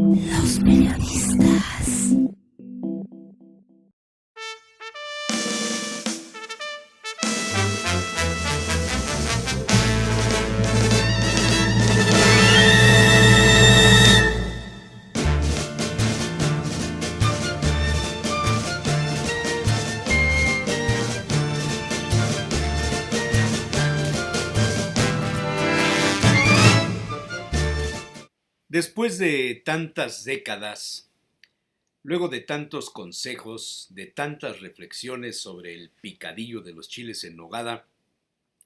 Los periodistas. Después de tantas décadas, luego de tantos consejos, de tantas reflexiones sobre el picadillo de los chiles en nogada,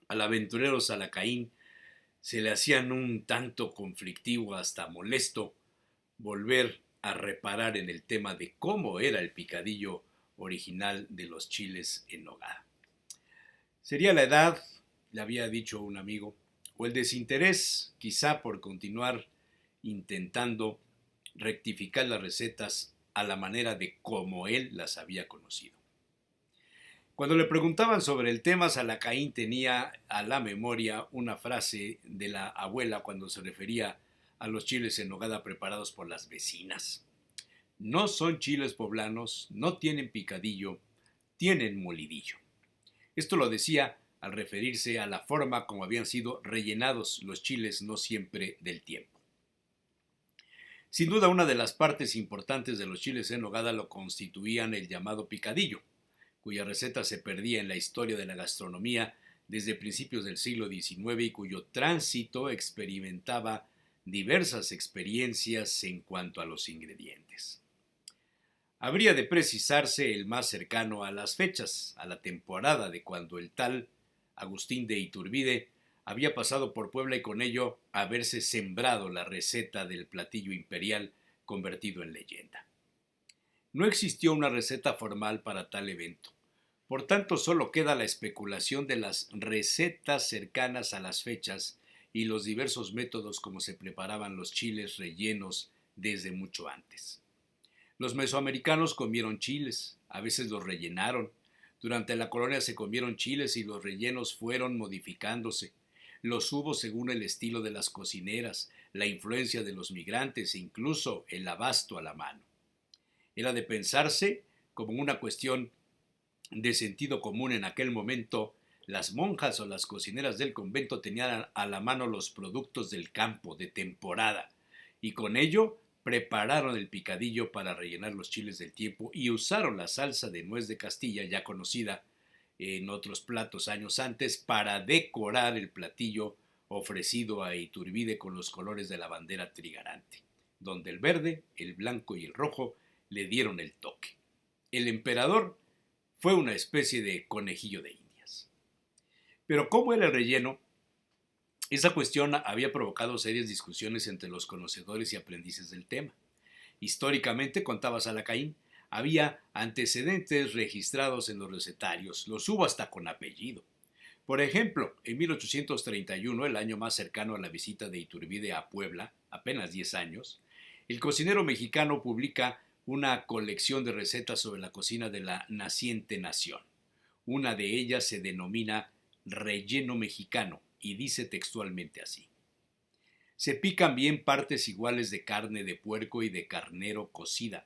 al aventurero Salacaín se le hacían un tanto conflictivo, hasta molesto, volver a reparar en el tema de cómo era el picadillo original de los chiles en nogada. Sería la edad, le había dicho un amigo, o el desinterés, quizá por continuar intentando rectificar las recetas a la manera de como él las había conocido. Cuando le preguntaban sobre el tema, Salacaín tenía a la memoria una frase de la abuela cuando se refería a los chiles en nogada preparados por las vecinas. No son chiles poblanos, no tienen picadillo, tienen molidillo. Esto lo decía al referirse a la forma como habían sido rellenados los chiles, no siempre del tiempo. Sin duda, una de las partes importantes de los chiles en nogada lo constituían el llamado picadillo, cuya receta se perdía en la historia de la gastronomía desde principios del siglo XIX y cuyo tránsito experimentaba diversas experiencias en cuanto a los ingredientes. Habría de precisarse el más cercano a las fechas, a la temporada de cuando el tal Agustín de Iturbide había pasado por Puebla y con ello haberse sembrado la receta del platillo imperial convertido en leyenda. No existió una receta formal para tal evento. Por tanto, solo queda la especulación de las recetas cercanas a las fechas y los diversos métodos como se preparaban los chiles rellenos desde mucho antes. Los mesoamericanos comieron chiles, a veces los rellenaron. Durante la colonia se comieron chiles y los rellenos fueron modificándose. Los hubo según el estilo de las cocineras, la influencia de los migrantes e incluso el abasto a la mano. Era de pensarse como una cuestión de sentido común en aquel momento. Las monjas o las cocineras del convento tenían a la mano los productos del campo, de temporada, y con ello prepararon el picadillo para rellenar los chiles del tiempo y usaron la salsa de nuez de Castilla, ya conocida en otros platos años antes, para decorar el platillo ofrecido a Iturbide con los colores de la bandera trigarante, donde el verde, el blanco y el rojo le dieron el toque. El emperador fue una especie de conejillo de indias. Pero ¿cómo era el relleno? Esa cuestión había provocado serias discusiones entre los conocedores y aprendices del tema. Históricamente, contaba Salacaín, había antecedentes registrados en los recetarios, los hubo hasta con apellido. Por ejemplo, en 1831, el año más cercano a la visita de Iturbide a Puebla, apenas 10 años, el cocinero mexicano publica una colección de recetas sobre la cocina de la naciente nación. Una de ellas se denomina relleno mexicano y dice textualmente así: se pican bien partes iguales de carne de puerco y de carnero cocida.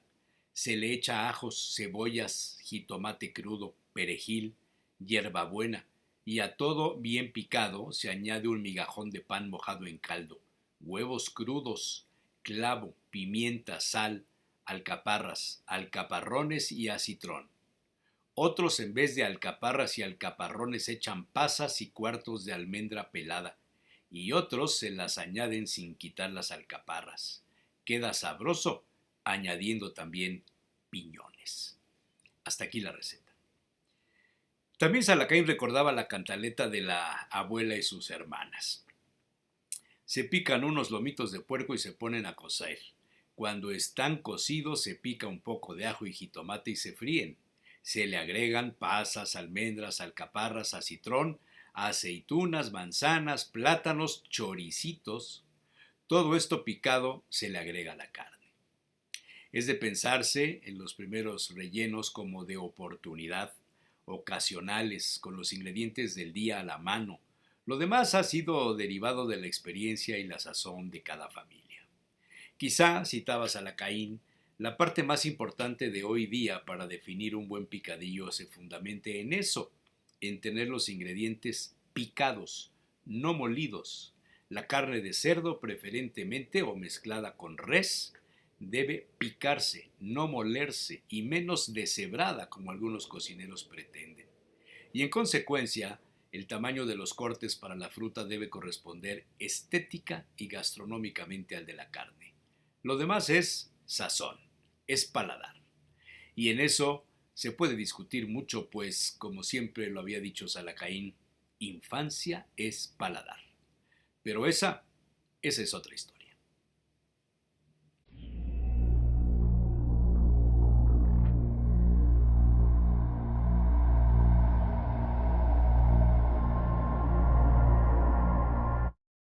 Se le echa ajos, cebollas, jitomate crudo, perejil, hierbabuena, y a todo bien picado se añade un migajón de pan mojado en caldo, huevos crudos, clavo, pimienta, sal, alcaparras, alcaparrones y acitrón. Otros en vez de alcaparras y alcaparrones echan pasas y cuartos de almendra pelada, y otros se las añaden sin quitar las alcaparras. Queda sabroso, añadiendo también piñones. Hasta aquí la receta. También Salacaín recordaba la cantaleta de la abuela y sus hermanas. Se pican unos lomitos de puerco y se ponen a cocer. Cuando están cocidos se pica un poco de ajo y jitomate y se fríen. Se le agregan pasas, almendras, alcaparras, acitrón, aceitunas, manzanas, plátanos, choricitos. Todo esto picado se le agrega a la carne. Es de pensarse en los primeros rellenos como de oportunidad, ocasionales, con los ingredientes del día a la mano. Lo demás ha sido derivado de la experiencia y la sazón de cada familia. Quizá, citaba Salacaín, la parte más importante de hoy día para definir un buen picadillo se fundamente en eso, en tener los ingredientes picados, no molidos. La carne de cerdo, preferentemente o mezclada con res, debe picarse, no molerse y menos deshebrada como algunos cocineros pretenden. Y en consecuencia, el tamaño de los cortes para la fruta debe corresponder estética y gastronómicamente al de la carne. Lo demás es sazón, es paladar. Y en eso se puede discutir mucho, pues, como siempre lo había dicho Salacaín, infancia es paladar. Pero esa es otra historia.